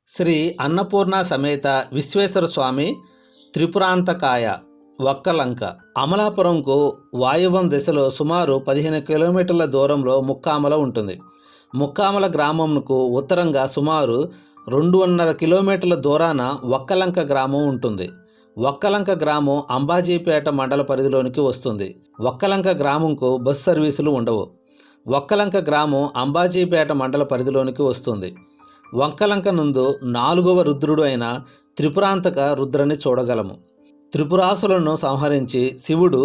శ్రీ అన్నపూర్ణ సమేత విశ్వేశ్వర స్వామి త్రిపురాంతకాయ వక్కలంక అమలాపురంకు వాయువ్యం దిశలో సుమారు 15 కిలోమీటర్ల దూరంలో ముక్కామల ఉంటుంది. ముక్కామల గ్రామంకు ఉత్తరంగా సుమారు 2.5 కిలోమీటర్ల దూరాన వక్కలంక గ్రామం ఉంటుంది. వక్కలంక గ్రామం అంబాజీపేట మండల పరిధిలోనికి వస్తుంది. వక్కలంక గ్రామంకు బస్ సర్వీసులు ఉండవు. వక్కలంక గ్రామం అంబాజీపేట మండల పరిధిలోనికి వస్తుంది. వక్కలంక నందు 4వ రుద్రుడు అయిన త్రిపురాంతక రుద్రని చూడగలము. త్రిపురాసులను సంహరించి శివుడు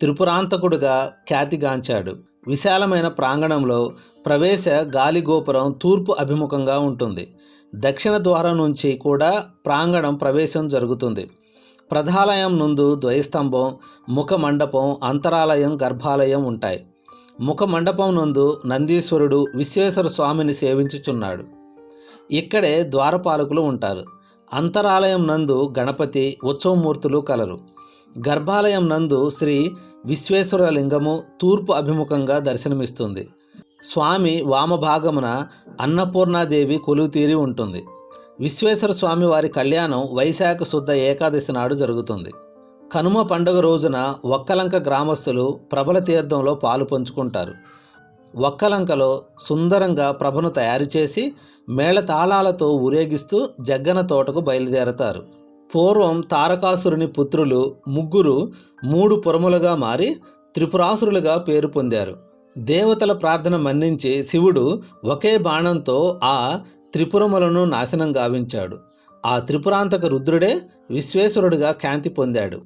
త్రిపురాంతకుడుగా ఖ్యాతిగాంచాడు. విశాలమైన ప్రాంగణంలో ప్రవేశ గాలి గోపురం తూర్పు అభిముఖంగా ఉంటుంది. దక్షిణ ద్వారం నుంచి కూడా ప్రాంగణం ప్రవేశం జరుగుతుంది. ప్రధాలయం నందు ద్వయస్తంభం, ముఖ మండపం, అంతరాలయం, గర్భాలయం ఉంటాయి. ముఖ మండపం నందు నందీశ్వరుడు విశ్వేశ్వర స్వామిని సేవించుచున్నాడు. ఇక్కడే ద్వారపాలకులు ఉంటారు. అంతరాలయం నందు గణపతి, ఉత్సవమూర్తులు కలరు. గర్భాలయం నందు శ్రీ విశ్వేశ్వర లింగము తూర్పు అభిముఖంగా దర్శనమిస్తుంది. స్వామి వామభాగమున అన్నపూర్ణాదేవి కొలువుతీరి ఉంటుంది. విశ్వేశ్వర స్వామి వారి కళ్యాణం వైశాఖ శుద్ధ ఏకాదశి నాడు జరుగుతుంది. కనుమ పండుగ రోజున వక్కలంక గ్రామస్తులు ప్రబల తీర్థంలో పాలు పంచుకుంటారు. వక్కలంకలో సుందరంగా ప్రభను తయారు చేసి మేళతాళాలతో ఊరేగిస్తూ జగ్గన తోటకు బయలుదేరతారు. పూర్వం తారకాసురుని పుత్రులు ముగ్గురు 3 పురములుగా మారి త్రిపురాసురులుగా పేరు పొందారు. దేవతల ప్రార్థన మన్నించి శివుడు ఒకే బాణంతో ఆ త్రిపురములను నాశనం గావించాడు. ఆ త్రిపురాంతక రుద్రుడే విశ్వేశ్వరుడిగా ఖ్యాతి పొందాడు.